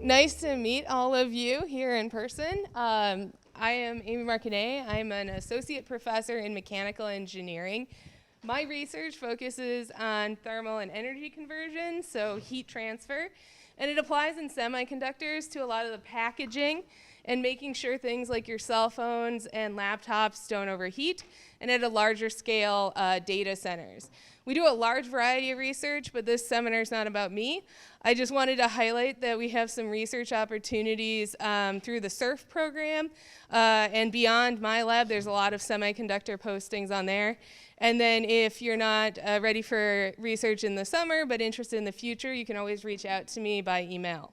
Nice to meet all of you here in person. I am Amy Marcanet. I'm an associate professor in mechanical engineering. My research focuses on thermal and energy conversion, so heat transfer, and it applies in semiconductors to a lot of the packaging and making sure things like your cell phones and laptops don't overheat, and at a larger scale, data centers. We do a large variety of research, but this seminar is not about me. I just wanted to highlight that we have some research opportunities through the SURF program, and beyond my lab, there's a lot of semiconductor postings on there. And then if you're not ready for research in the summer, but interested in the future, you can always reach out to me by email.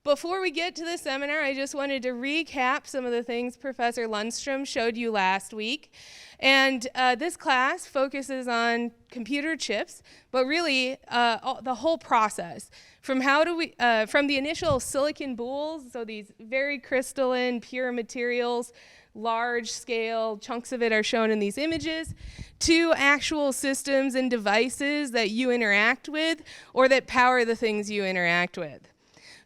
Before we get to the seminar, I just wanted to recap some of the things Professor Lundstrom showed you last week. And this class focuses on computer chips, but really the whole process. From from the initial silicon boules, so these very crystalline, pure materials, large scale chunks of it are shown in these images, to actual systems and devices that you interact with or that power the things you interact with.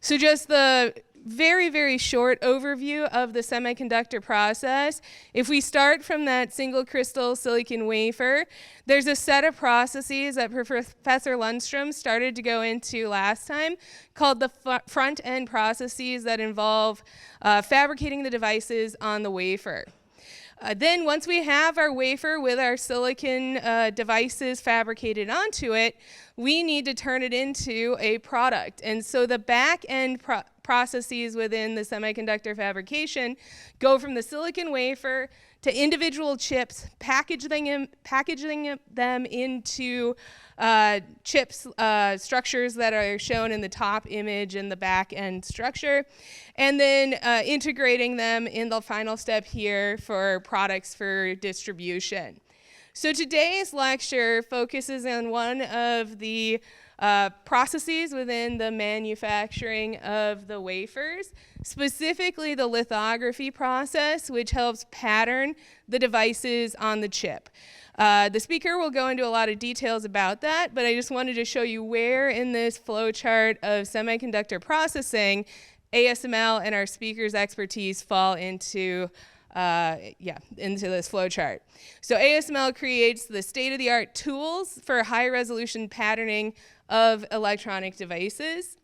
So just the very, very short overview of the semiconductor process. If we start from that single crystal silicon wafer, there's a set of processes that Professor Lundstrom started to go into last time called the front-end processes that involve fabricating the devices on the wafer. Then once we have our wafer with our silicon devices fabricated onto it, we need to turn it into a product. And so the back-end processes within the semiconductor fabrication go from the silicon wafer to individual chips, packaging them into chips structures that are shown in the top image and the back end structure, and then integrating them in the final step here for products for distribution. So today's lecture focuses on one of the processes within the manufacturing of the wafers, specifically the lithography process, which helps pattern the devices on the chip. The speaker will go into a lot of details about that, but I just wanted to show you where in this flowchart of semiconductor processing, ASML and our speaker's expertise fall into this flowchart. So ASML creates the state-of-the-art tools for high-resolution patterning of electronic devices.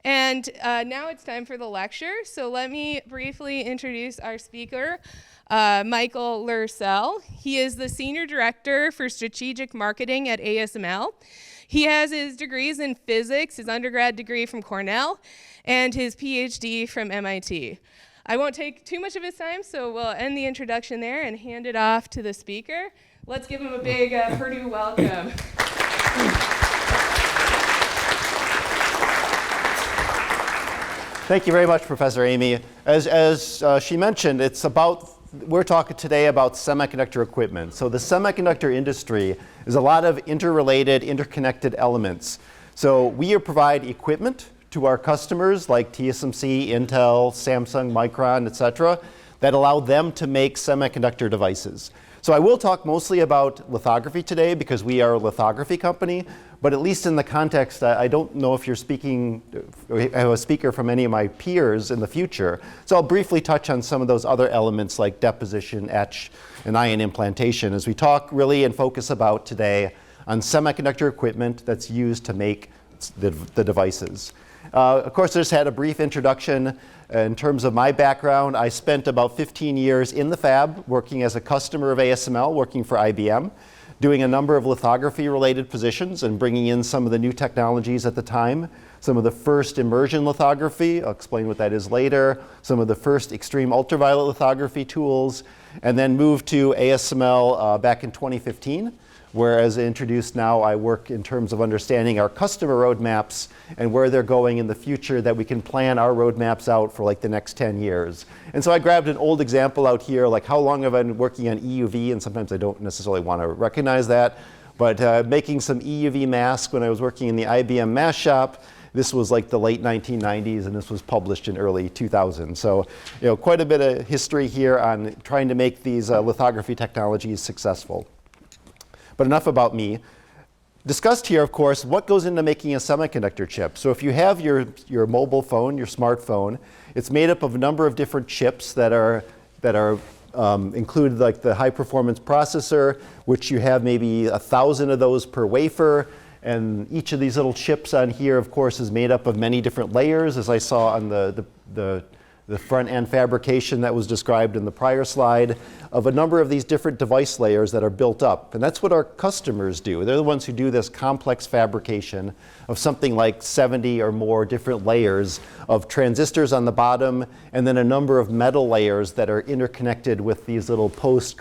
And now it's time for the lecture. So let me briefly introduce our speaker, Michael Lursell. He is the Senior Director for Strategic Marketing at ASML. He has his degrees in physics, his undergrad degree from Cornell, and his PhD from MIT. I won't take too much of his time, so we'll end the introduction there and hand it off to the speaker. Let's give him a big Purdue welcome. Thank you very much, Professor Amy. As she mentioned, we're talking today about semiconductor equipment. So the semiconductor industry is a lot of interrelated, interconnected elements. So we provide equipment to our customers like TSMC, Intel, Samsung, Micron, etc., that allow them to make semiconductor devices. So I will talk mostly about lithography today because we are a lithography company, but at least in the context, I don't know if you're speaking, or have a speaker from any of my peers in the future. So I'll briefly touch on some of those other elements like deposition, etch, and ion implantation as we talk really and focus about today on semiconductor equipment that's used to make the devices. Of course, I just had a brief introduction in terms of my background. I spent about 15 years in the fab working as a customer of ASML, working for IBM, doing a number of lithography-related positions and bringing in some of the new technologies at the time. Some of the first immersion lithography, I'll explain what that is later, some of the first extreme ultraviolet lithography tools, and then moved to ASML back in 2015. Where, as introduced now, I work in terms of understanding our customer roadmaps and where they're going in the future that we can plan our roadmaps out for like the next 10 years. And so I grabbed an old example out here, like how long have I been working on EUV, and sometimes I don't necessarily want to recognize that, but making some EUV masks when I was working in the IBM mask shop. This was like the late 1990s, and this was published in early 2000. So, quite a bit of history here on trying to make these lithography technologies successful. But enough about me. discussed here, of course, what goes into making a semiconductor chip. So if you have your mobile phone, your smartphone, it's made up of a number of different chips that are include like the high performance processor, which you have maybe 1,000 of those per wafer. And each of these little chips on here, of course, is made up of many different layers, as I saw on the front end fabrication that was described in the prior slide, of a number of these different device layers that are built up. And that's what our customers do. They're the ones who do this complex fabrication of something like 70 or more different layers of transistors on the bottom, and then a number of metal layers that are interconnected with these little posts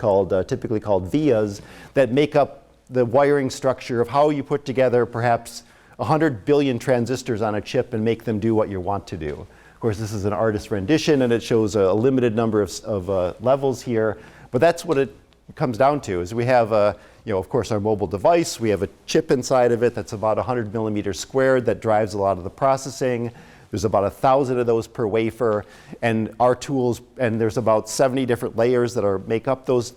typically called vias, that make up the wiring structure of how you put together perhaps 100 billion transistors on a chip and make them do what you want to do. Of course, this is an artist's rendition, and it shows a limited number of levels here. But that's what it comes down to, is we have, of course, our mobile device. We have a chip inside of it that's about 100 millimeters squared that drives a lot of the processing. There's about 1,000 of those per wafer, and our tools, and there's about 70 different layers that make up those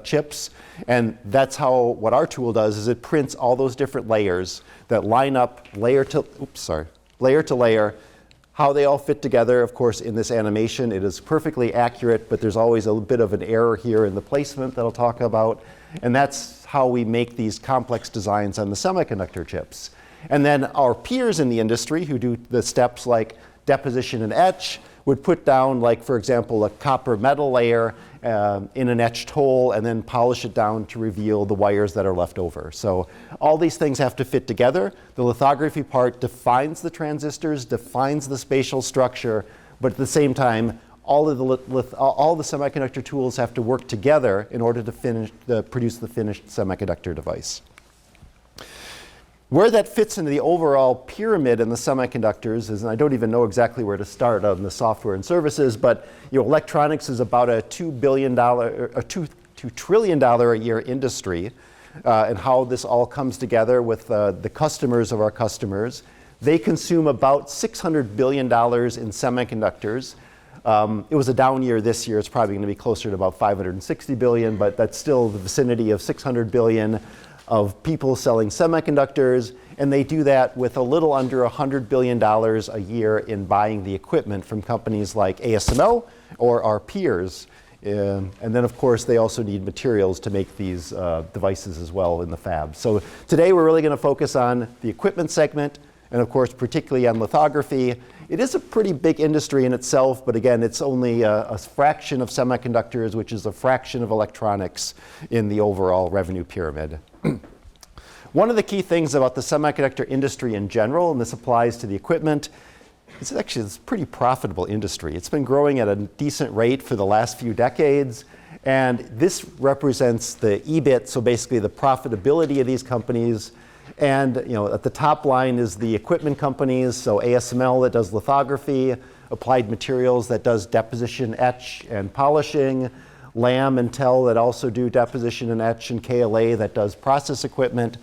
chips. And that's what our tool does, is it prints all those different layers that line up layer to layer, how they all fit together. Of course, in this animation, it is perfectly accurate, but there's always a bit of an error here in the placement that I'll talk about. And that's how we make these complex designs on the semiconductor chips. And then our peers in the industry who do the steps like deposition and etch would put down, like, for example, a copper metal layer in an etched hole and then polish it down to reveal the wires that are left over. So all these things have to fit together. The lithography part defines the transistors, defines the spatial structure, but at the same time, all the semiconductor tools have to work together in order to produce the finished semiconductor device. Where that fits into the overall pyramid in the semiconductors is, and I don't even know exactly where to start on the software and services, but electronics is about a $2 trillion a year industry, and how this all comes together with the customers of our customers. They consume about $600 billion in semiconductors. It was a down year this year. It's probably going to be closer to about 560 billion, but that's still the vicinity of 600 billion of people selling semiconductors, and they do that with a little under $100 billion a year in buying the equipment from companies like ASML or our peers. And then, of course, they also need materials to make these devices as well in the fab. So today we're really going to focus on the equipment segment, and of course, particularly on lithography. It is a pretty big industry in itself, but again, it's only a fraction of semiconductors, which is a fraction of electronics in the overall revenue pyramid. One of the key things about the semiconductor industry in general, and this applies to the equipment, it's a pretty profitable industry. It's been growing at a decent rate for the last few decades, and this represents the EBIT, so basically the profitability of these companies. And at the top line is the equipment companies, so ASML that does lithography, Applied Materials that does deposition, etch, and polishing, Lam and Tel that also do deposition and etch, and KLA that does process equipment.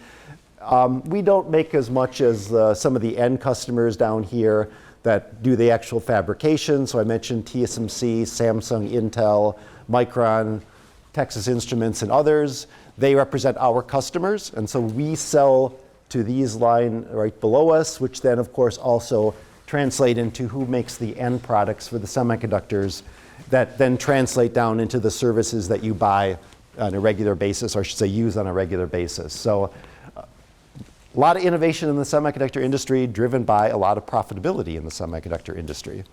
We don't make as much as some of the end customers down here that do the actual fabrication. So I mentioned TSMC, Samsung, Intel, Micron, Texas Instruments, and others. They represent our customers, and so we sell to these line right below us, which then, of course, also translate into who makes the end products for the semiconductors that then translate down into the services that you buy on a regular basis, or I should say use on a regular basis. So a lot of innovation in the semiconductor industry driven by a lot of profitability in the semiconductor industry.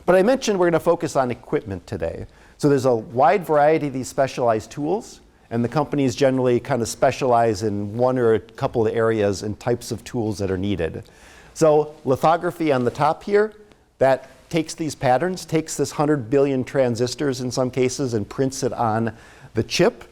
But I mentioned we're going to focus on equipment today. So there's a wide variety of these specialized tools, and the companies generally kind of specialize in one or a couple of areas and types of tools that are needed. So lithography on the top here, that takes these patterns, takes this 100 billion transistors in some cases and prints it on the chip.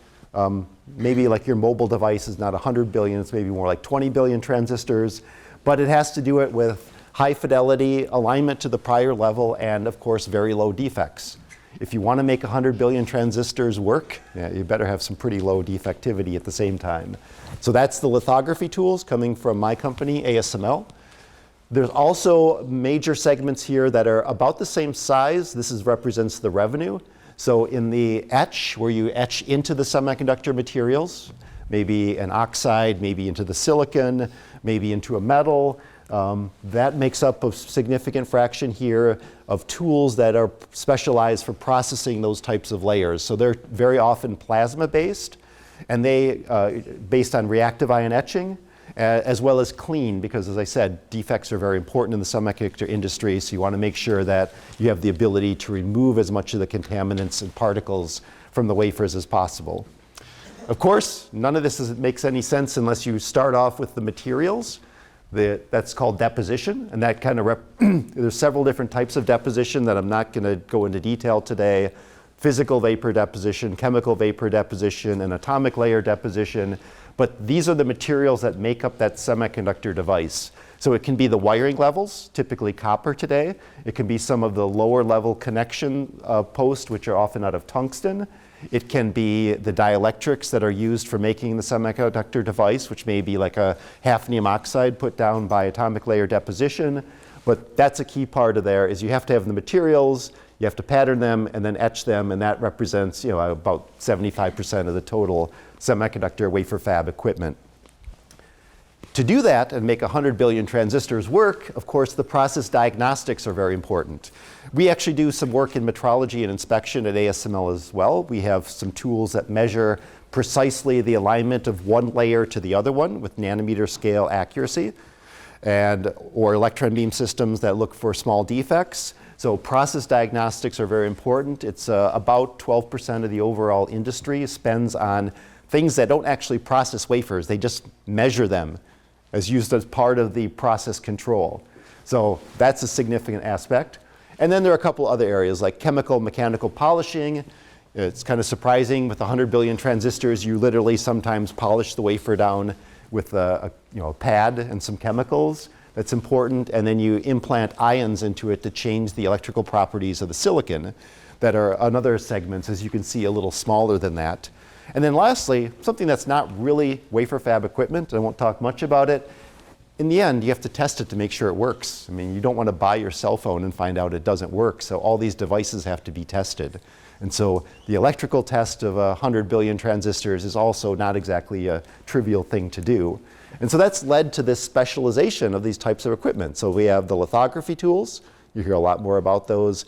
Maybe like your mobile device is not 100 billion, it's maybe more like 20 billion transistors, but it has to do it with high fidelity, alignment to the prior level, and of course very low defects. If you want to make 100 billion transistors work, you better have some pretty low defectivity at the same time. So that's the lithography tools coming from my company, ASML. There's also major segments here that are about the same size. This represents the revenue. So in the etch, where you etch into the semiconductor materials, maybe an oxide, maybe into the silicon, maybe into a metal. That makes up a significant fraction here of tools that are specialized for processing those types of layers. So they're very often plasma-based, and they based on reactive ion etching, as well as clean, because as I said, defects are very important in the semiconductor industry, so you want to make sure that you have the ability to remove as much of the contaminants and particles from the wafers as possible. Of course, none of this makes any sense unless you start off with the materials. That's called deposition, and that kind of there's several different types of deposition that I'm not going to go into detail today. Physical vapor deposition, chemical vapor deposition, and atomic layer deposition. But these are the materials that make up that semiconductor device. So it can be the wiring levels, typically copper today. It can be some of the lower level connection posts, which are often out of tungsten. It can be the dielectrics that are used for making the semiconductor device, which may be like a hafnium oxide put down by atomic layer deposition. But that's a key part of there, is you have to have the materials, you have to pattern them and then etch them, and that represents, you know, about 75% of the total semiconductor wafer fab equipment. To do that and make 100 billion transistors work, of course, the process diagnostics are very important. We actually do some work in metrology and inspection at ASML as well. We have some tools that measure precisely the alignment of one layer to the other one with nanometer scale accuracy, or electron beam systems that look for small defects. So process diagnostics are very important. It's about 12% of the overall industry spends on things that don't actually process wafers. They just measure them as used as part of the process control. So that's a significant aspect. And then there are a couple other areas like chemical, mechanical polishing. It's kind of surprising with 100 billion transistors, you literally sometimes polish the wafer down with a pad and some chemicals. That's important. And then you implant ions into it to change the electrical properties of the silicon that are on other segments, as you can see, a little smaller than that. And then lastly, something that's not really wafer fab equipment, I won't talk much about it. In the end, you have to test it to make sure it works. I mean, you don't want to buy your cell phone and find out it doesn't work, so all these devices have to be tested. And so the electrical test of 100 billion transistors is also not exactly a trivial thing to do. And so that's led to this specialization of these types of equipment. So we have the lithography tools. You hear a lot more about those.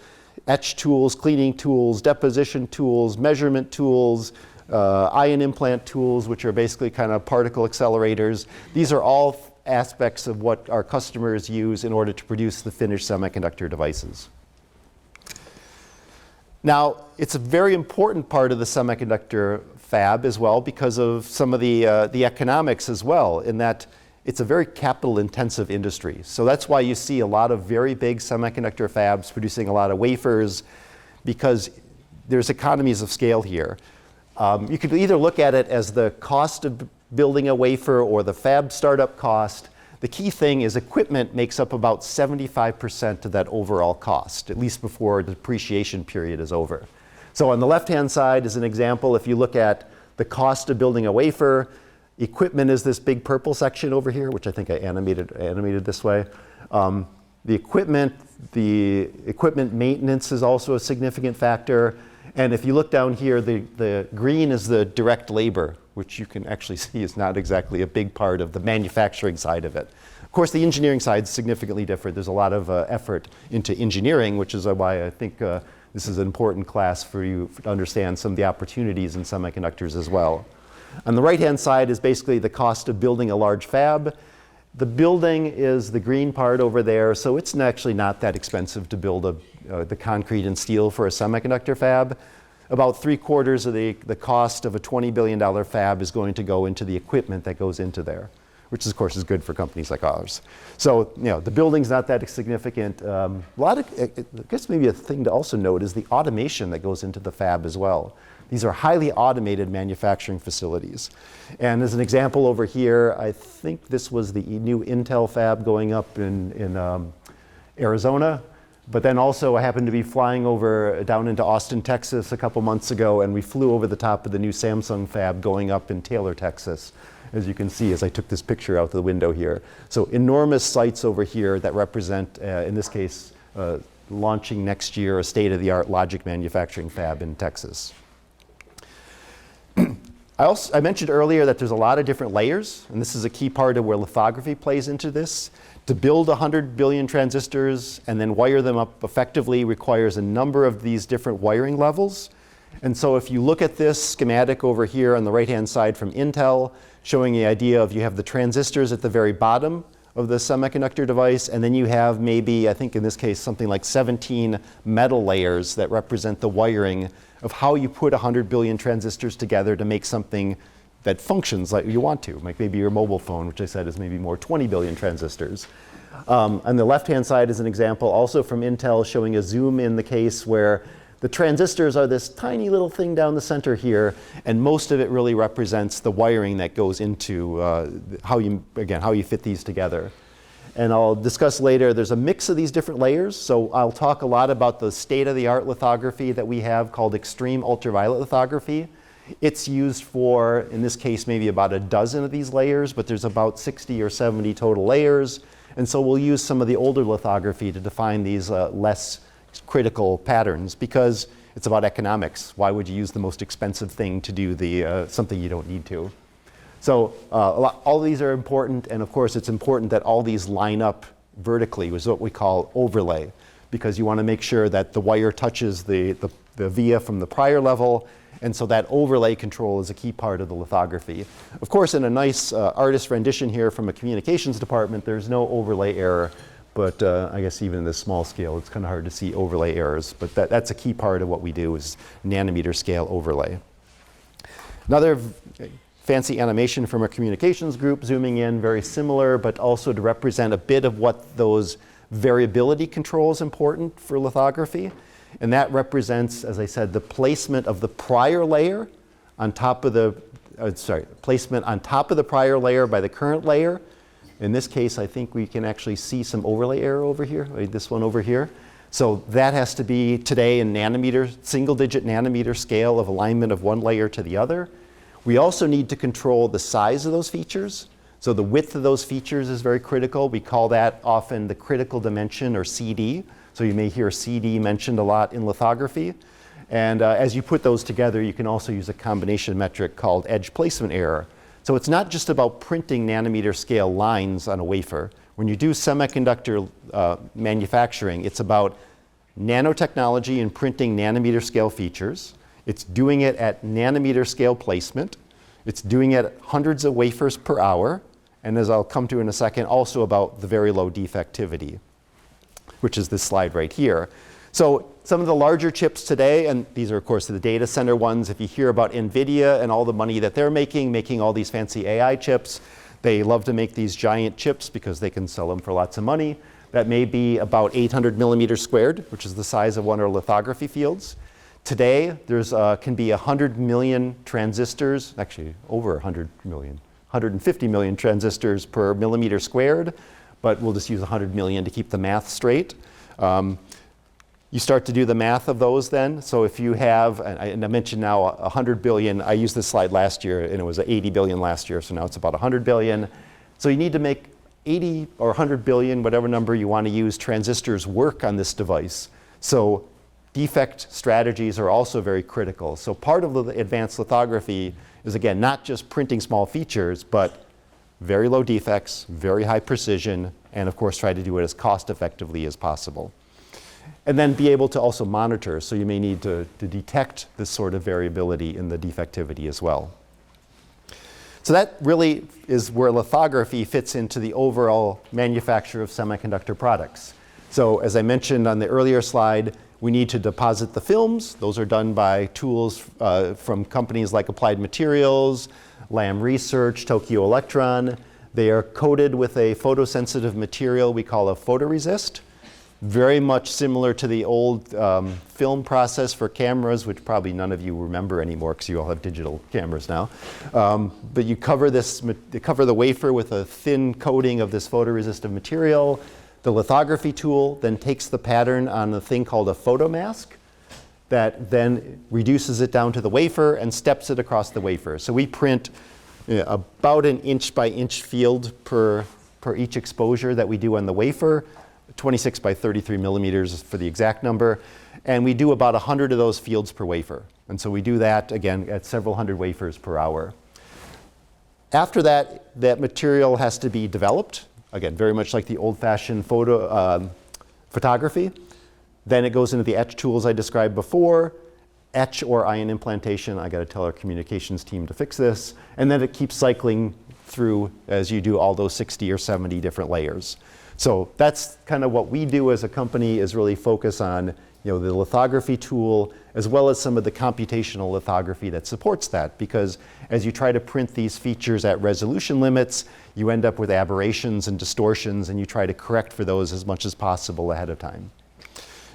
Etch tools, cleaning tools, deposition tools, measurement tools, ion implant tools, which are basically kind of particle accelerators. These are all aspects of what our customers use in order to produce the finished semiconductor devices. Now, it's a very important part of the semiconductor fab as well because of some of the economics as well, in that it's a very capital-intensive industry. So that's why you see a lot of very big semiconductor fabs producing a lot of wafers, because there's economies of scale here. You could either look at it as the cost of building a wafer or the fab startup cost. The key thing is equipment makes up about 75% of that overall cost, at least before the depreciation period is over. So on the left-hand side is an example. If you look at the cost of building a wafer, equipment is this big purple section over here, which I think I animated this way. The equipment maintenance is also a significant factor. And if you look down here, the green is the direct labor, which you can actually see is not exactly a big part of the manufacturing side of it. Of course, the engineering side is significantly different. There's a lot of effort into engineering, which is why I think this is an important class for you to understand some of the opportunities in semiconductors as well. On the right-hand side is basically the cost of building a large fab. The building is the green part over there, so it's actually not that expensive to build the concrete and steel for a semiconductor fab. About 3/4 of the cost of a $20 billion fab is going to go into the equipment that goes into there, which of course is good for companies like ours. So, the building's not that significant. I guess maybe a thing to also note is the automation that goes into the fab as well. These are highly automated manufacturing facilities. And as an example over here, I think this was the new Intel fab going up in Arizona. But then also I happened to be flying down into Austin, Texas a couple months ago, and we flew over the top of the new Samsung fab going up in Taylor, Texas, as you can see as I took this picture out the window here. So enormous sites over here that represent, in this case, launching next year a state-of-the-art logic manufacturing fab in Texas. I mentioned earlier that there's a lot of different layers, and this is a key part of where lithography plays into this. To build 100 billion transistors and then wire them up effectively requires a number of these different wiring levels. And so if you look at this schematic over here on the right-hand side from Intel, showing the idea of you have the transistors at the very bottom of the semiconductor device, and then you have maybe, I think in this case, something like 17 metal layers that represent the wiring of how you put 100 billion transistors together to make something that functions like you want to, like maybe your mobile phone, which I said is maybe more 20 billion transistors. On the left-hand side is an example also from Intel showing a zoom in the case where the transistors are this tiny little thing down the center here, and most of it really represents the wiring that goes into how you fit these together. And I'll discuss later, there's a mix of these different layers, so I'll talk a lot about the state-of-the-art lithography that we have called extreme ultraviolet lithography. It's used for, in this case, maybe about a dozen of these layers, but there's about 60 or 70 total layers, and so we'll use some of the older lithography to define these less critical patterns because it's about economics. Why would you use the most expensive thing to do something you don't need to? So all these are important, and of course it's important that all these line up vertically, which is what we call overlay, because you want to make sure that the wire touches the via from the prior level, and so that overlay control is a key part of the lithography. Of course, in a nice artist rendition here from a communications department, there's no overlay error. But I guess even in this small scale, it's kind of hard to see overlay errors. But that's a key part of what we do is nanometer scale overlay. Another fancy animation from our communications group, zooming in, very similar, but also to represent a bit of what those variability control is important for lithography. And that represents, as I said, the placement of the prior layer on top of the, placement on top of the prior layer by the current layer. In this case, I think we can actually see some overlay error over here, like this one over here. So that has to be today in nanometer, single-digit nanometer scale of alignment of one layer to the other. We also need to control the size of those features. So the width of those features is very critical. We call that often the critical dimension, or CD. So you may hear CD mentioned a lot in lithography. And as you put those together, you can also use a combination metric called edge placement error. So it's not just about printing nanometer scale lines on a wafer. When you do semiconductor manufacturing, it's about nanotechnology and printing nanometer scale features. It's doing it at nanometer scale placement. It's doing it at hundreds of wafers per hour. And as I'll come to in a second, also about the very low defectivity, which is this slide right here. So some of the larger chips today, and these are of course the data center ones, if you hear about NVIDIA and all the money that they're making all these fancy AI chips, they love to make these giant chips because they can sell them for lots of money. That may be about 800 millimeters squared, which is the size of one of our lithography fields. Today, there's can be 100 million transistors, actually over 100 million, 150 million transistors per millimeter squared, but we'll just use 100 million to keep the math straight. You start to do the math of those then. So if you have, and I mentioned now 100 billion, I used this slide last year and it was 80 billion last year, so now it's about 100 billion. So you need to make 80 or 100 billion, whatever number you want to use, transistors work on this device. So defect strategies are also very critical. So part of the advanced lithography is, again, not just printing small features, but very low defects, very high precision, and of course try to do it as cost effectively as possible. And then be able to also monitor, so you may need to detect this sort of variability in the defectivity as well. So that really is where lithography fits into the overall manufacture of semiconductor products. So as I mentioned on the earlier slide, we need to deposit the films. Those are done by tools from companies like Applied Materials, Lam Research, Tokyo Electron. They are coated with a photosensitive material we call a photoresist. Very much similar to the old film process for cameras, which probably none of you remember anymore because you all have digital cameras now. But you cover the wafer with a thin coating of this photoresistive material. The lithography tool then takes the pattern on a thing called a photomask that then reduces it down to the wafer and steps it across the wafer. So we print about an inch by inch field per each exposure that we do on the wafer. 26 by 33 millimeters for the exact number. And we do about 100 of those fields per wafer. And so we do that, again, at several hundred wafers per hour. After that, that material has to be developed, again, very much like the old-fashioned photography. Then it goes into the etch tools I described before, etch or ion implantation. I got to tell our communications team to fix this. And then it keeps cycling through as you do all those 60 or 70 different layers. So that's kind of what we do as a company, is really focus on the lithography tool, as well as some of the computational lithography that supports that. Because as you try to print these features at resolution limits, you end up with aberrations and distortions, and you try to correct for those as much as possible ahead of time.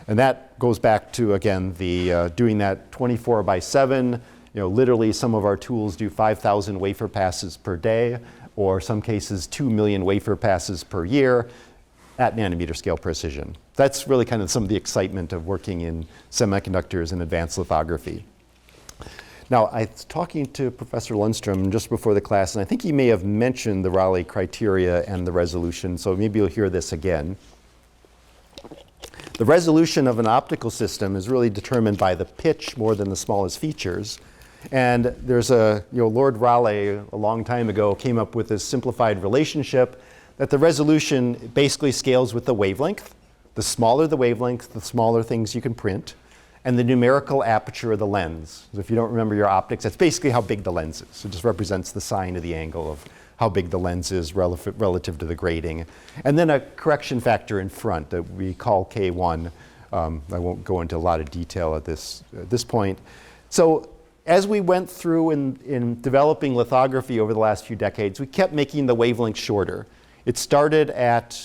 And that goes back to, again, the doing that 24 by 7. Literally some of our tools do 5,000 wafer passes per day, or some cases 2 million wafer passes per year at nanometer scale precision. That's really kind of some of the excitement of working in semiconductors and advanced lithography. Now, I was talking to Professor Lundstrom just before the class, and I think he may have mentioned the Raleigh criteria and the resolution, so maybe you'll hear this again. The resolution of an optical system is really determined by the pitch more than the smallest features. And there's Lord Raleigh a long time ago came up with this simplified relationship that the resolution basically scales with the wavelength. The smaller the wavelength, the smaller things you can print, and the numerical aperture of the lens. So if you don't remember your optics, that's basically how big the lens is. It just represents the sine of the angle of how big the lens is relative to the grating. And then a correction factor in front that we call K1. I won't go into a lot of detail at this point. So as we went through in developing lithography over the last few decades, we kept making the wavelength shorter. It started at,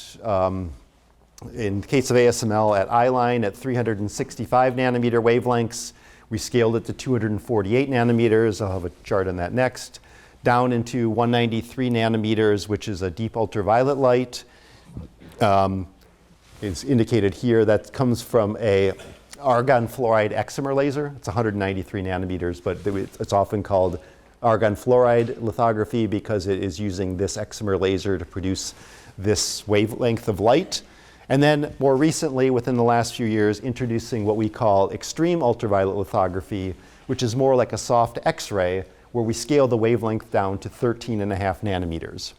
in the case of ASML, at I-line at 365 nanometer wavelengths. We scaled it to 248 nanometers. I'll have a chart on that next. Down into 193 nanometers, which is a deep ultraviolet light. It's indicated here. That comes from a argon fluoride excimer laser. It's 193 nanometers, but it's often called argon fluoride lithography because it is using this excimer laser to produce this wavelength of light. And then more recently, within the last few years, introducing what we call extreme ultraviolet lithography, which is more like a soft X-ray, where we scale the wavelength down to 13.5 nanometers.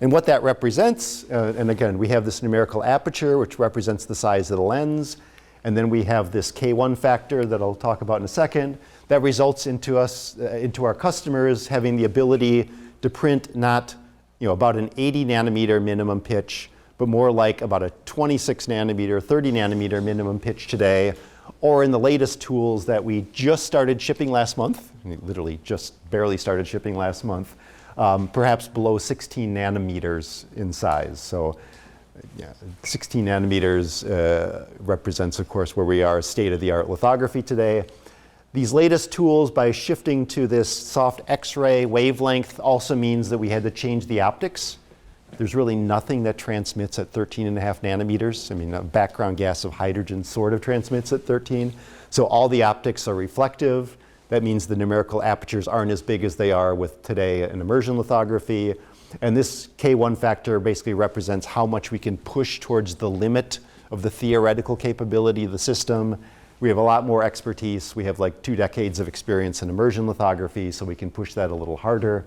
And what that represents, and again, we have this numerical aperture, which represents the size of the lens. And then we have this K1 factor that I'll talk about in a second. That results into our customers having the ability to print not about an 80 nanometer minimum pitch, but more like about a 26 nanometer, 30 nanometer minimum pitch today, or in the latest tools that we just started shipping last month, literally just barely started shipping last month, perhaps below 16 nanometers in size. So 16 nanometers represents, of course, where we are state-of-the-art lithography today. These latest tools, by shifting to this soft X-ray wavelength, also means that we had to change the optics. There's really nothing that transmits at 13.5 nanometers. I mean, a background gas of hydrogen sort of transmits at 13. So all the optics are reflective. That means the numerical apertures aren't as big as they are with today in immersion lithography. And this K1 factor basically represents how much we can push towards the limit of the theoretical capability of the system. We have a lot more expertise. We have like 2 decades of experience in immersion lithography, so we can push that a little harder.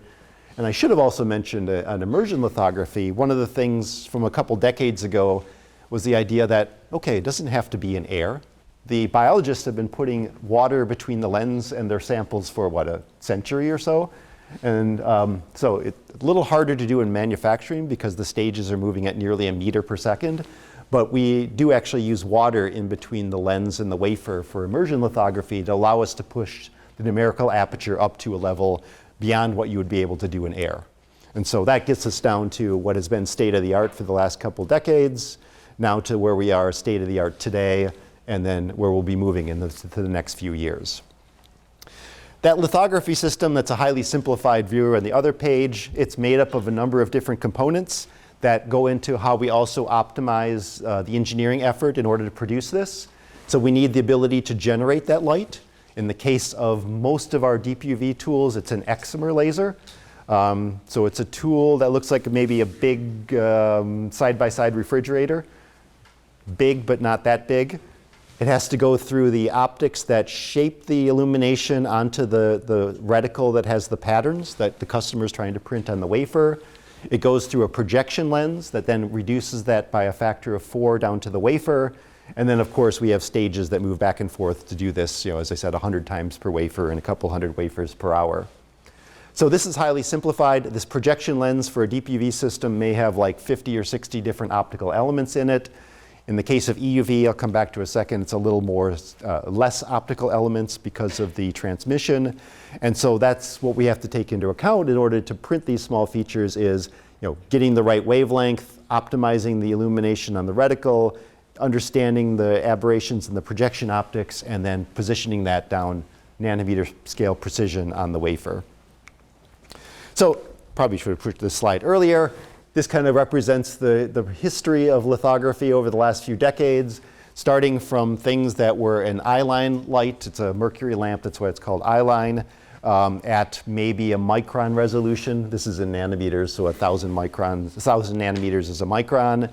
And I should have also mentioned an immersion lithography. One of the things from a couple decades ago was the idea that, okay, it doesn't have to be in air. The biologists have been putting water between the lens and their samples for, what, a century or so? And so it's a little harder to do in manufacturing because the stages are moving at nearly a meter per second. But we do actually use water in between the lens and the wafer for immersion lithography to allow us to push the numerical aperture up to a level beyond what you would be able to do in air. And so that gets us down to what has been state-of-the-art for the last couple decades, now to where we are state-of-the-art today, and then where we'll be moving to the next few years. That lithography system, that's a highly simplified view on the other page. It's made up of a number of different components that go into how we also optimize the engineering effort in order to produce this. So we need the ability to generate that light. In the case of most of our deep UV tools, it's an excimer laser. So it's a tool that looks like maybe a big side-by-side refrigerator. Big, but not that big. It has to go through the optics that shape the illumination onto the reticle that has the patterns that the customer is trying to print on the wafer. It goes through a projection lens that then reduces that by a factor of 4 down to the wafer. And then, of course, we have stages that move back and forth to do this, as I said, 100 times per wafer and a couple hundred wafers per hour. So this is highly simplified. This projection lens for a deep UV system may have like 50 or 60 different optical elements in it. In the case of EUV, I'll come back to a second, it's a little more less optical elements because of the transmission. And so that's what we have to take into account in order to print these small features is getting the right wavelength, optimizing the illumination on the reticle, understanding the aberrations in the projection optics, and then positioning that down nanometer scale precision on the wafer. So probably should have put this slide earlier. This kind of represents the history of lithography over the last few decades, starting from things that were an eye-line light. It's a mercury lamp, that's why it's called eye-line, at maybe a micron resolution. This is in nanometers, so 1,000 nanometers is a micron.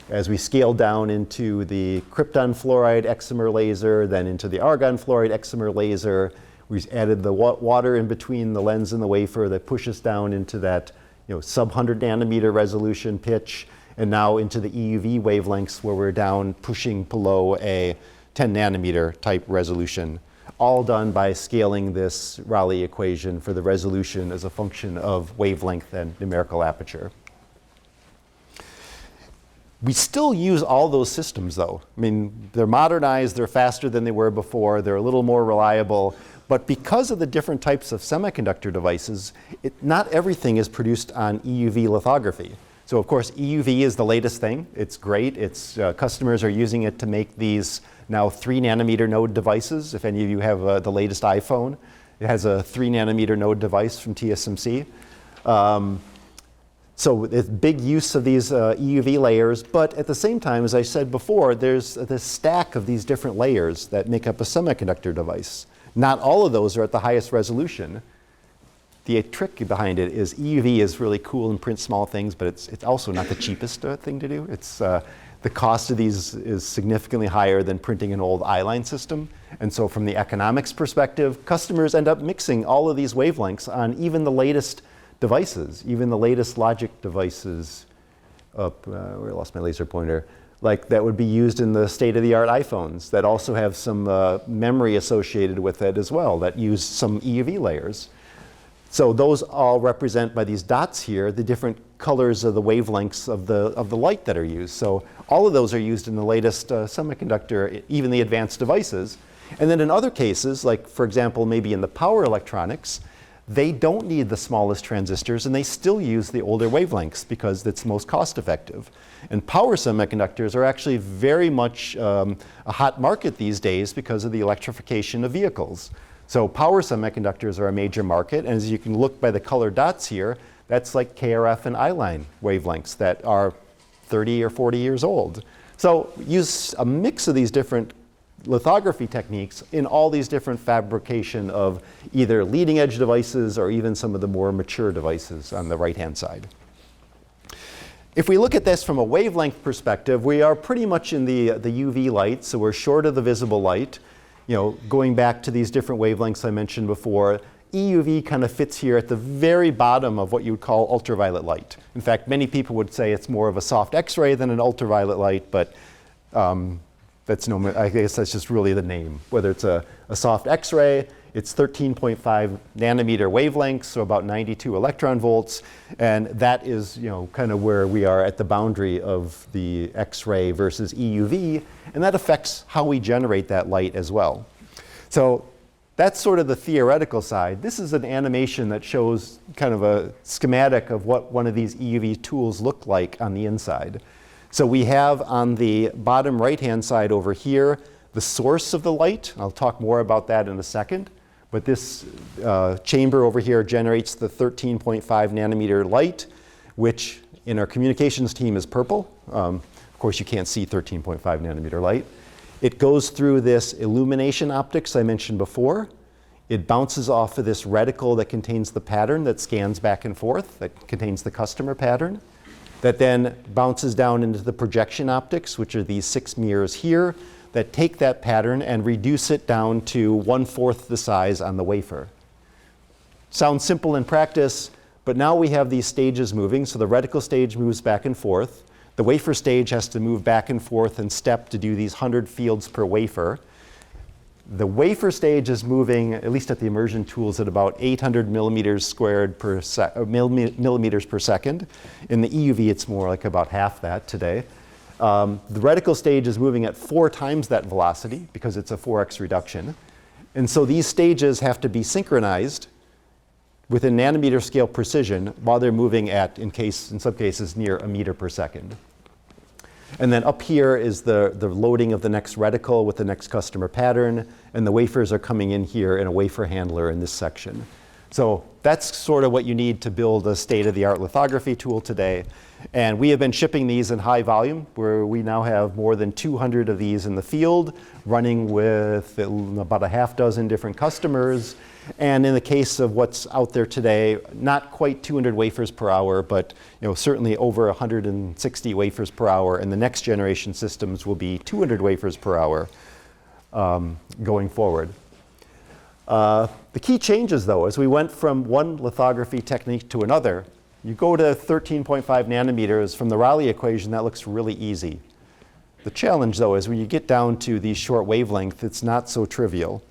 As we scale down into the krypton fluoride excimer laser, then into the argon fluoride excimer laser, we added the water in between the lens and the wafer that pushes down into that sub-100 nanometer resolution pitch, and now into the EUV wavelengths where we're down pushing below a 10 nanometer type resolution. All done by scaling this Rayleigh equation for the resolution as a function of wavelength and numerical aperture. We still use all those systems though. I mean, they're modernized, they're faster than they were before, they're a little more reliable, but because of the different types of semiconductor devices, not everything is produced on EUV lithography. So of course, EUV is the latest thing. It's great. Customers are using it to make these now 3 nanometer node devices. If any of you have the latest iPhone, it has a 3 nanometer node device from TSMC. So it's big use of these EUV layers, but at the same time, as I said before, there's this stack of these different layers that make up a semiconductor device. Not all of those are at the highest resolution. The trick behind it is EUV is really cool and prints small things, but it's also not the cheapest thing to do. The cost of these is significantly higher than printing an old eye-line system. And so from the economics perspective, customers end up mixing all of these wavelengths on even the latest devices, even the latest logic devices where I lost my laser pointer, like that would be used in the state-of-the-art iPhones that also have some memory associated with it as well that use some EUV layers. So those all represent by these dots here the different colors of the wavelengths of the light that are used. So all of those are used in the latest semiconductor, even the advanced devices. And then in other cases, like for example, maybe in the power electronics, they don't need the smallest transistors and they still use the older wavelengths because it's most cost effective. And power semiconductors are actually very much a hot market these days because of the electrification of vehicles. So power semiconductors are a major market, and as you can look by the colored dots here, that's like KRF and I-line wavelengths that are 30 or 40 years old. So use a mix of these different lithography techniques in all these different fabrication of either leading edge devices or even some of the more mature devices on the right-hand side. If we look at this from a wavelength perspective, we are pretty much in the UV light, so we're short of the visible light. Going back to these different wavelengths I mentioned before, EUV kind of fits here at the very bottom of what you would call ultraviolet light. In fact, many people would say it's more of a soft X-ray than an ultraviolet light, but I guess that's just really the name. Whether it's a soft X-ray, it's 13.5 nanometer wavelengths, so about 92 electron volts, and that is kind of where we are at the boundary of the X-ray versus EUV, and that affects how we generate that light as well. So that's sort of the theoretical side. This is an animation that shows kind of a schematic of what one of these EUV tools look like on the inside. So we have on the bottom right-hand side over here the source of the light. I'll talk more about that in a second. But this chamber over here generates the 13.5 nanometer light, which in our communications team is purple. Of course, you can't see 13.5 nanometer light. It goes through this illumination optics I mentioned before. It bounces off of this reticle that contains the pattern that scans back and forth, that contains the customer pattern. That then bounces down into the projection optics, which are these 6 mirrors here, that take that pattern and reduce it down to 1/4 the size on the wafer. Sounds simple in practice, but now we have these stages moving. So the reticle stage moves back and forth. The wafer stage has to move back and forth and step to do these 100 fields per wafer. The wafer stage is moving, at least at the immersion tools, at about 800 millimeters squared per millimeters per second. In the EUV, it's more like about half that today. The reticle stage is moving at 4 times that velocity because it's a 4x reduction. And so these stages have to be synchronized within nanometer scale precision while they're moving at, in some cases, near a meter per second. And then up here is the loading of the next reticle with the next customer pattern, and the wafers are coming in here in a wafer handler in this section. So that's sort of what you need to build a state-of-the-art lithography tool today. And we have been shipping these in high volume, where we now have more than 200 of these in the field, running with about a half dozen different customers. And in the case of what's out there today, not quite 200 wafers per hour, but certainly over 160 wafers per hour. And the next generation systems will be 200 wafers per hour going forward. The key changes, though, as we went from one lithography technique to another, you go to 13.5 nanometers from the Rayleigh equation, that looks really easy. The challenge, though, is when you get down to these short wavelengths, it's not so trivial.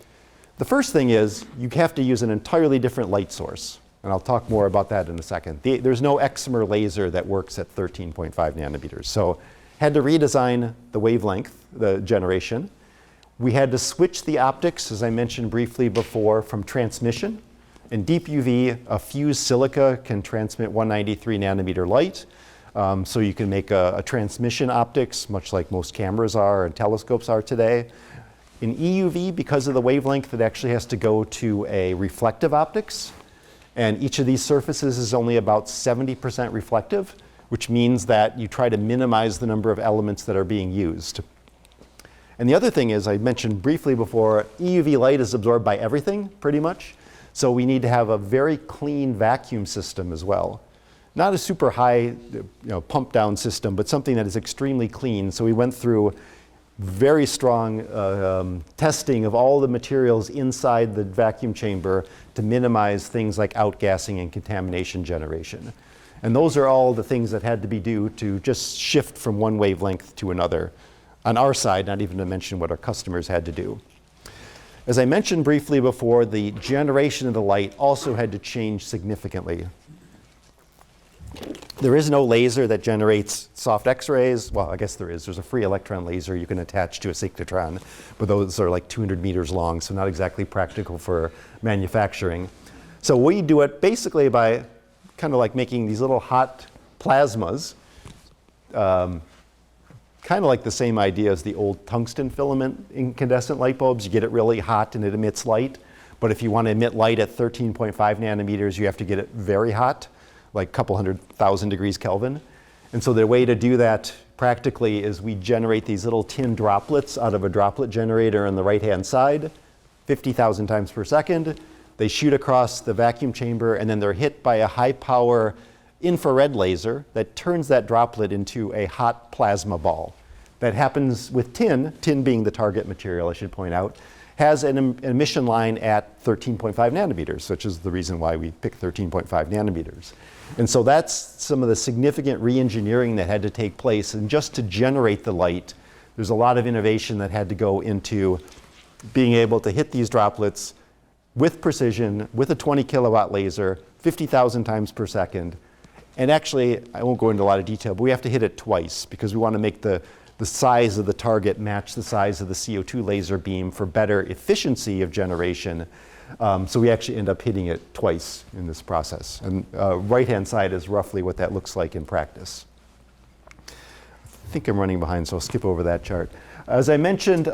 The first thing is you have to use an entirely different light source. And I'll talk more about that in a second. There's no excimer laser that works at 13.5 nanometers. So had to redesign the wavelength, the generation. We had to switch the optics, as I mentioned briefly before, from transmission. In deep UV, a fused silica can transmit 193 nanometer light. So you can make a transmission optics, much like most cameras are and telescopes are today. In EUV, because of the wavelength, it actually has to go to a reflective optics. And each of these surfaces is only about 70% reflective, which means that you try to minimize the number of elements that are being used. And the other thing is, I mentioned briefly before, EUV light is absorbed by everything, pretty much. So we need to have a very clean vacuum system as well. Not a super high pump down system, but something that is extremely clean. So we went through very strong testing of all the materials inside the vacuum chamber to minimize things like outgassing and contamination generation. And those are all the things that had to be due to just shift from one wavelength to another. On our side, not even to mention what our customers had to do. As I mentioned briefly before, the generation of the light also had to change significantly. There is no laser that generates soft X-rays. Well, I guess there is. There's a free electron laser you can attach to a cyclotron, but those are like 200 meters long, so not exactly practical for manufacturing. So we do it basically by kind of like making these little hot plasmas, kind of like the same idea as the old tungsten filament incandescent light bulbs. You get it really hot and it emits light, but if you want to emit light at 13.5 nanometers, you have to get it very hot, like a couple 100,000 degrees Kelvin. And so the way to do that practically is we generate these little tin droplets out of a droplet generator on the right-hand side, 50,000 times per second. They shoot across the vacuum chamber, and then they're hit by a high-power infrared laser that turns that droplet into a hot plasma ball. That happens with tin being the target material, I should point out, has an emission line at 13.5 nanometers, which is the reason why we picked 13.5 nanometers. And so that's some of the significant re-engineering that had to take place. And just to generate the light, there's a lot of innovation that had to go into being able to hit these droplets with precision, with a 20 kilowatt laser, 50,000 times per second. And actually, I won't go into a lot of detail, but we have to hit it twice because we want to make the size of the target match the size of the CO2 laser beam for better efficiency of generation. So we actually end up hitting it twice in this process. And right-hand side is roughly what that looks like in practice. I think I'm running behind, so I'll skip over that chart. As I mentioned,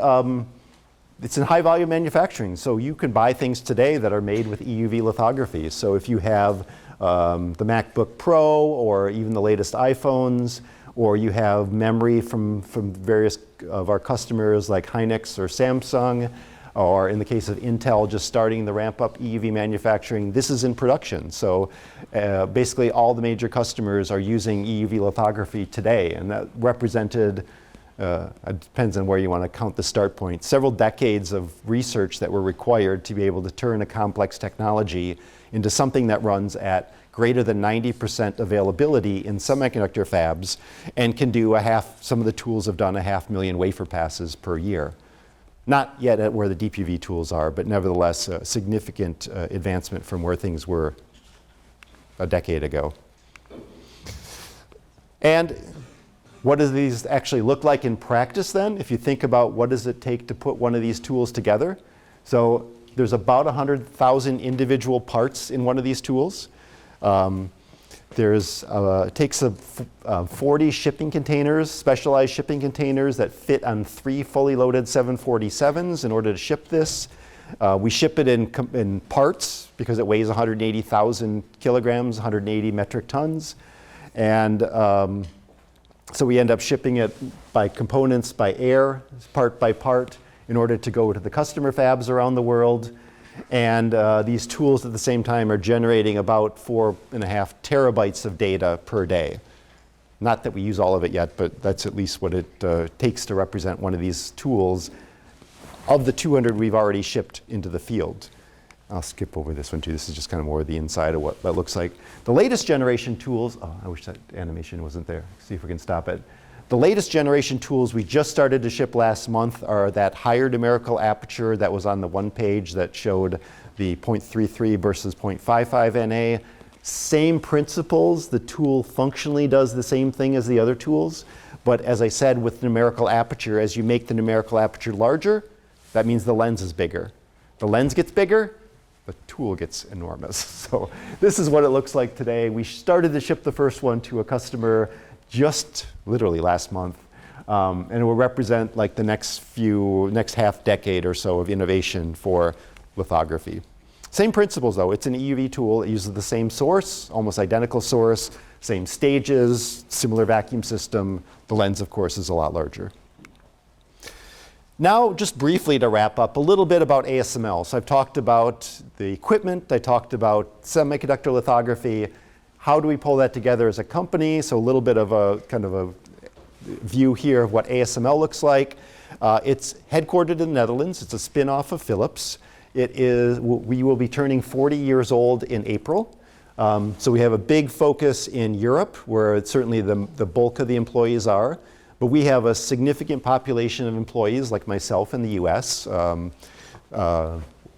it's in high volume manufacturing. So you can buy things today that are made with EUV lithography. So if you have the MacBook Pro or even the latest iPhones, or you have memory from various of our customers like Hynix or Samsung, or in the case of Intel just starting the ramp up EUV manufacturing, this is in production. So basically all the major customers are using EUV lithography today, and that represented It depends on where you want to count the start point. Several decades of research that were required to be able to turn a complex technology into something that runs at greater than 90% availability in semiconductor fabs and can do some of the tools have done 500,000 wafer passes per year. Not yet at where the deep UV tools are, but nevertheless a significant advancement from where things were a decade ago. And what do these actually look like in practice then? If you think about what does it take to put one of these tools together. So there's about 100,000 individual parts in one of these tools. It takes 40 shipping containers, specialized shipping containers that fit on 3 fully loaded 747s in order to ship this. We ship it in parts because it weighs 180,000 kilograms, 180 metric tons. And so we end up shipping it by components, by air, part by part, in order to go to the customer fabs around the world. And these tools at the same time are generating about 4.5 terabytes of data per day. Not that we use all of it yet, but that's at least what it takes to represent one of these tools. Of the 200 we've already shipped into the field. I'll skip over this one too. This is just kind of more the inside of what that looks like. The latest generation tools, I wish that animation wasn't there. See if we can stop it. The latest generation tools we just started to ship last month are that higher numerical aperture that was on the one page that showed the 0.33 versus 0.55 NA. Same principles. The tool functionally does the same thing as the other tools. But as I said, with numerical aperture, as you make the numerical aperture larger, that means the lens is bigger. The lens gets bigger, the tool gets enormous. So this is what it looks like today. We started to ship the first one to a customer just literally last month. And it will represent like the next half decade or so of innovation for lithography. Same principles though. It's an EUV tool. It uses the same source, almost identical source, same stages, similar vacuum system. The lens, of course, is a lot larger. Now, just briefly to wrap up, a little bit about ASML. So I've talked about the equipment, I talked about semiconductor lithography. How do we pull that together as a company? So a little bit of a kind of a view here of what ASML looks like. It's headquartered in the Netherlands. It's a spin-off of Philips. We will be turning 40 years old in April. So we have a big focus in Europe, where certainly the bulk of the employees are. But we have a significant population of employees like myself in the US,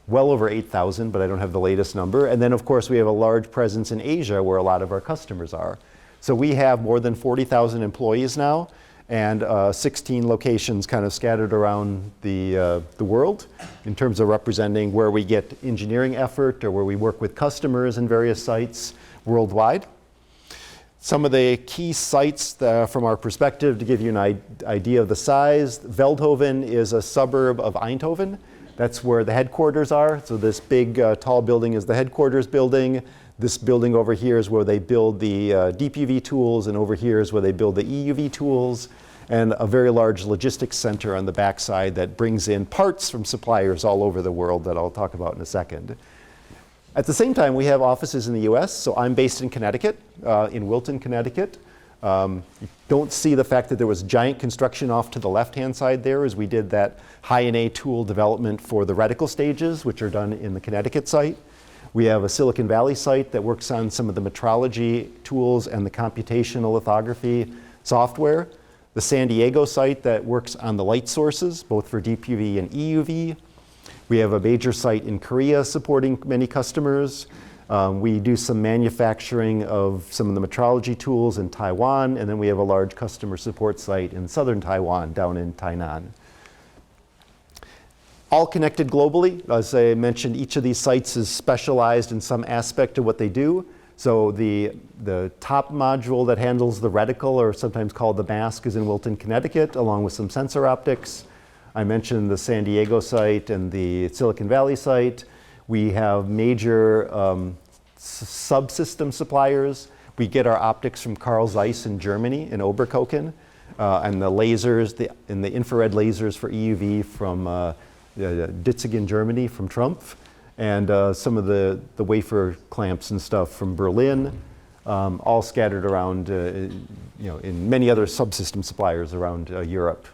well over 8,000, but I don't have the latest number. And then of course we have a large presence in Asia where a lot of our customers are. So we have more than 40,000 employees now and 16 locations kind of scattered around the world in terms of representing where we get engineering effort or where we work with customers in various sites worldwide. Some of the key sites from our perspective to give you an idea of the size. Veldhoven is a suburb of Eindhoven. That's where the headquarters are. So this big tall building is the headquarters building. This building over here is where they build the deep UV tools, and over here is where they build the EUV tools, and a very large logistics center on the backside that brings in parts from suppliers all over the world that I'll talk about in a second. At the same time, we have offices in the US. So I'm based in Connecticut, in Wilton, Connecticut. You don't see the fact that there was giant construction off to the left-hand side there as we did that high-NA tool development for the reticle stages, which are done in the Connecticut site. We have a Silicon Valley site that works on some of the metrology tools and the computational lithography software. The San Diego site that works on the light sources, both for deep UV and EUV. We have a major site in Korea supporting many customers. We do some manufacturing of some of the metrology tools in Taiwan, and then we have a large customer support site in southern Taiwan, down in Tainan. All connected globally. As I mentioned, each of these sites is specialized in some aspect of what they do. So the top module that handles the reticle, or sometimes called the mask, is in Wilton, Connecticut, along with some sensor optics. I mentioned the San Diego site and the Silicon Valley site. We have major subsystem suppliers. We get our optics from Carl Zeiss in Germany, in Oberkochen, and the lasers, and the infrared lasers for EUV from Ditzingen, Germany, from Trumpf, and some of the wafer clamps and stuff from Berlin. all scattered around in many other subsystem suppliers around Europe.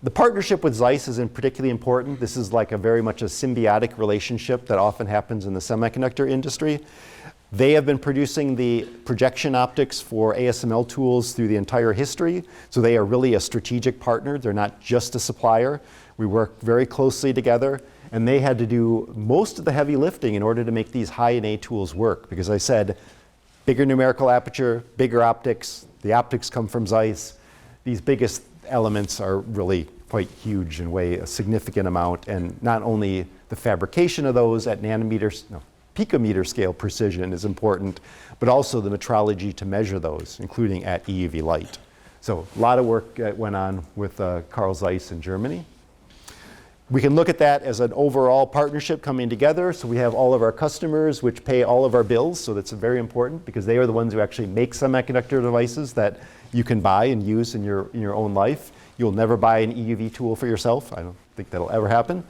The partnership with Zeiss is particularly important. This is like very much a symbiotic relationship that often happens in the semiconductor industry. They have been producing the projection optics for ASML tools through the entire history, so they are really a strategic partner. They're not just a supplier. We work very closely together, and they had to do most of the heavy lifting in order to make these high-NA tools work, because I said, bigger numerical aperture, bigger optics, the optics come from Zeiss. These biggest elements are really quite huge and weigh a significant amount, and not only the fabrication of those at picometer scale precision is important, but also the metrology to measure those, including at EUV light. So a lot of work went on with Carl Zeiss in Germany. We can look at that as an overall partnership coming together. So we have all of our customers which pay all of our bills. So that's very important because they are the ones who actually make semiconductor devices that you can buy and use in your own life. You'll never buy an EUV tool for yourself. I don't think that'll ever happen.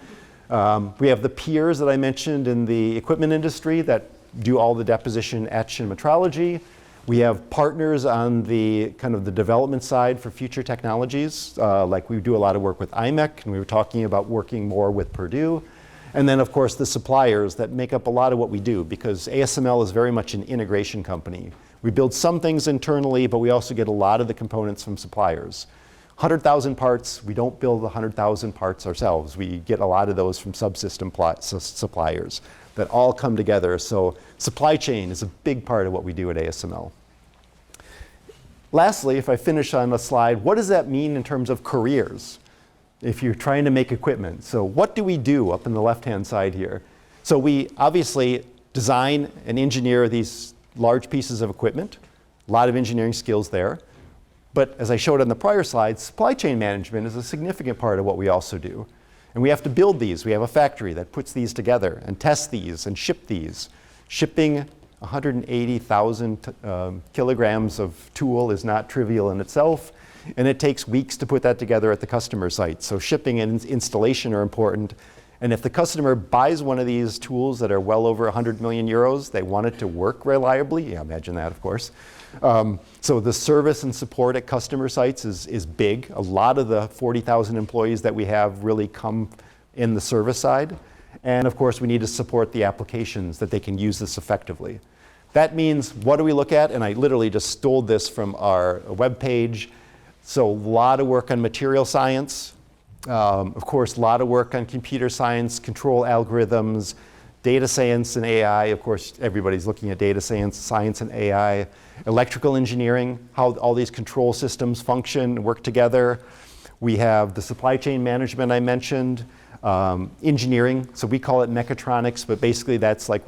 We have the peers that I mentioned in the equipment industry that do all the deposition, etch, and metrology. We have partners on the kind of the development side for future technologies, like we do a lot of work with IMEC, and we were talking about working more with Purdue. And then, of course, the suppliers that make up a lot of what we do, because ASML is very much an integration company. We build some things internally, but we also get a lot of the components from suppliers. 100,000 parts, we don't build 100,000 parts ourselves. We get a lot of those from subsystem suppliers that all come together. So supply chain is a big part of what we do at ASML. Lastly, if I finish on a slide, what does that mean in terms of careers if you're trying to make equipment? So what do we do up in the left-hand side here? So we obviously design and engineer these large pieces of equipment, a lot of engineering skills there. But as I showed on the prior slide, supply chain management is a significant part of what we also do. And we have to build these. We have a factory that puts these together and tests these and ship these. Shipping 180,000 kilograms of tool is not trivial in itself, and it takes weeks to put that together at the customer site. So shipping and installation are important. And if the customer buys one of these tools that are well over 100 million euros, they want it to work reliably. Yeah, imagine that, of course. So the service and support at customer sites is big. A lot of the 40,000 employees that we have really come in the service side. And of course, we need to support the applications that they can use this effectively. That means, what do we look at? And I literally just stole this from our webpage. So a lot of work on material science. Of course, a lot of work on computer science, control algorithms, data science and AI. Of course, everybody's looking at data science and AI. Electrical engineering, how all these control systems function, work together. We have the supply chain management I mentioned. Engineering, so we call it mechatronics, but basically that's like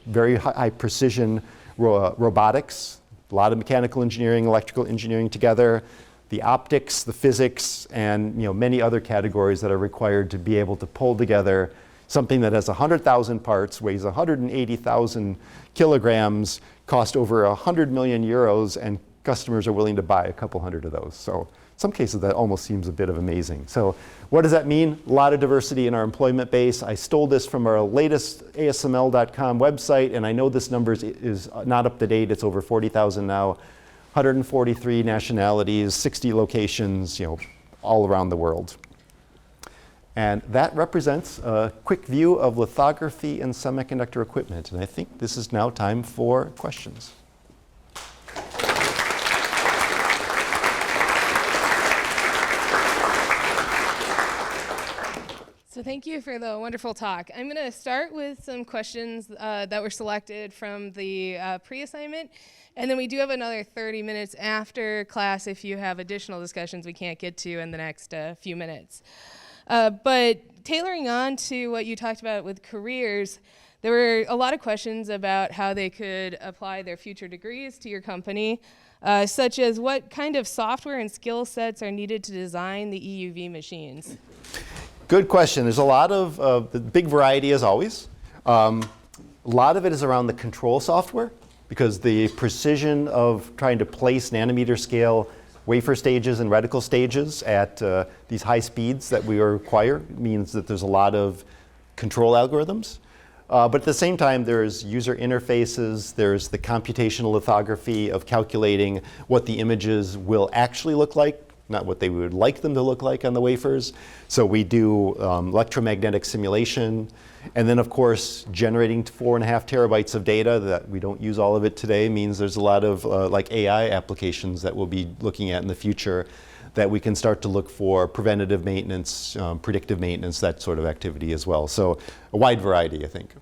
very high precision robotics, a lot of mechanical engineering, electrical engineering together, the optics, the physics, and many other categories that are required to be able to pull together something that has 100,000 parts, weighs 180,000 kilograms, cost over 100 million euros, and customers are willing to buy a couple hundred of those. So in some cases that almost seems a bit of amazing. So what does that mean? A lot of diversity in our employment base. I stole this from our latest ASML.com website, and I know this number is not up to date. It's over 40,000 now. 143 nationalities, 60 locations, all around the world. And that represents a quick view of lithography and semiconductor equipment. And I think this is now time for questions. So thank you for the wonderful talk. I'm going to start with some questions that were selected from the pre-assignment. And then we do have another 30 minutes after class if you have additional discussions we can't get to in the next few minutes. But tailoring on to what you talked about with careers, there were a lot of questions about how they could apply their future degrees to your company, such as what kind of software and skill sets are needed to design the EUV machines? Good question. There's a lot of the big variety as always. A lot of it is around the control software, because the precision of trying to place nanometer scale wafer stages and reticle stages at these high speeds that we require means that there's a lot of control algorithms. But at the same time, there's user interfaces, there's the computational lithography of calculating what the images will actually look like, not what they would like them to look like on the wafers. So we do electromagnetic simulation. And then, of course, generating 4.5 terabytes of data that we don't use all of it today means there's a lot of like AI applications that we'll be looking at in the future that we can start to look for preventative maintenance, predictive maintenance, that sort of activity as well. So a wide variety, I think.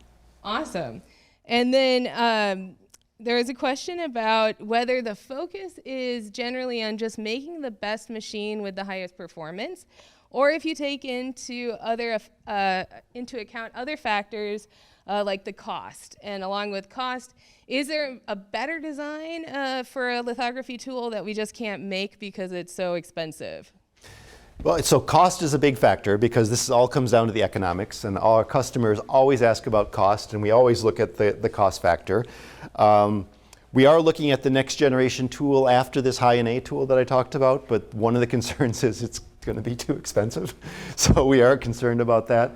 Awesome. And then there is a question about whether the focus is generally on just making the best machine with the highest performance, or if you take into account other factors like the cost. And along with cost, is there a better design for a lithography tool that we just can't make because it's so expensive? Well, so cost is a big factor because this all comes down to the economics, and our customers always ask about cost, and we always look at the cost factor. We are looking at the next generation tool after this high-NA tool that I talked about, but one of the concerns is it's going to be too expensive. So we are concerned about that.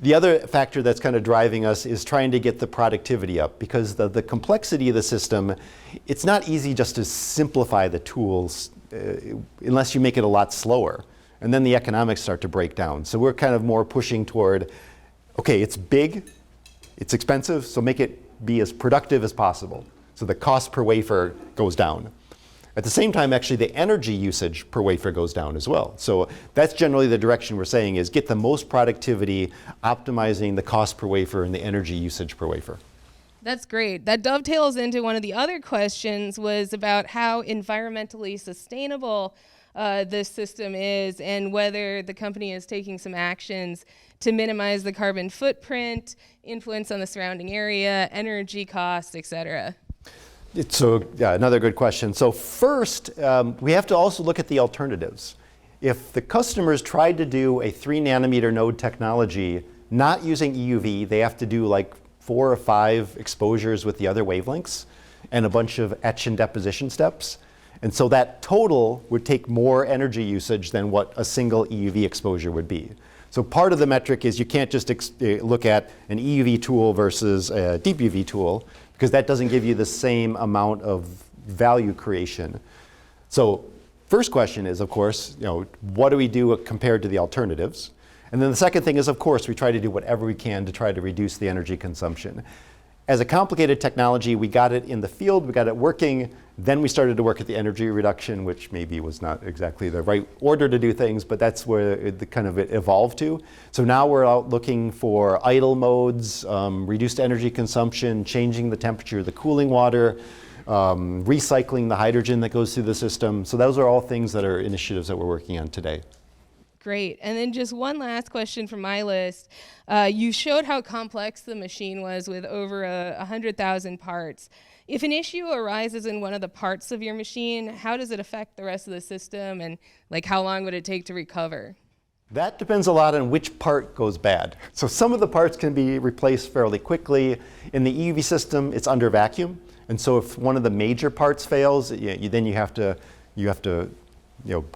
The other factor that's kind of driving us is trying to get the productivity up, because the complexity of the system, it's not easy just to simplify the tools unless you make it a lot slower. And then the economics start to break down. So we're kind of more pushing toward, okay, it's big, it's expensive, so make it be as productive as possible. So the cost per wafer goes down. At the same time, actually, the energy usage per wafer goes down as well. So that's generally the direction we're saying, is get the most productivity, optimizing the cost per wafer and the energy usage per wafer. That's great. That dovetails into one of the other questions, was about how environmentally sustainable this system is, and whether the company is taking some actions to minimize the carbon footprint, influence on the surrounding area, energy costs, et cetera. So yeah, another good question. So first, we have to also look at the alternatives. If the customers tried to do a 3 nanometer node technology, not using EUV, they have to do like 4 or 5 exposures with the other wavelengths and a bunch of etch and deposition steps. And so that total would take more energy usage than what a single EUV exposure would be. So part of the metric is you can't just look at an EUV tool versus a deep UV tool, because that doesn't give you the same amount of value creation. So first question is, of course, what do we do compared to the alternatives? And then the second thing is, of course, we try to do whatever we can to try to reduce the energy consumption. As a complicated technology, we got it in the field, we got it working, then we started to work at the energy reduction, which maybe was not exactly the right order to do things, but that's where it kind of evolved to. So now we're out looking for idle modes, reduced energy consumption, changing the temperature of the cooling water, recycling the hydrogen that goes through the system. So those are all things that are initiatives that we're working on today. Great. And then just one last question from my list. You showed how complex the machine was with over 100,000 parts. If an issue arises in one of the parts of your machine, how does it affect the rest of the system, and like how long would it take to recover? That depends a lot on which part goes bad. So some of the parts can be replaced fairly quickly. In the EUV system, it's under vacuum. And so if one of the major parts fails, then you have to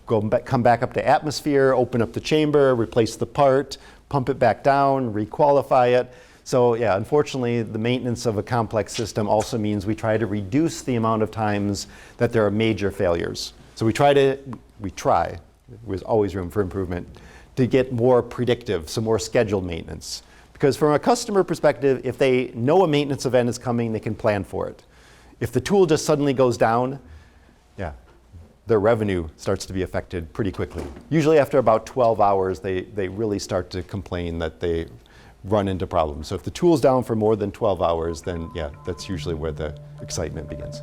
come back up to atmosphere, open up the chamber, replace the part, pump it back down, requalify it. So yeah, unfortunately, the maintenance of a complex system also means we try to reduce the amount of times that there are major failures. So we try, there's always room for improvement, to get more predictive, some more scheduled maintenance. Because from a customer perspective, if they know a maintenance event is coming, they can plan for it. If the tool just suddenly goes down, yeah, their revenue starts to be affected pretty quickly. Usually after about 12 hours, they really start to complain that they run into problems. So if the tool's down for more than 12 hours, then yeah, that's usually where the excitement begins.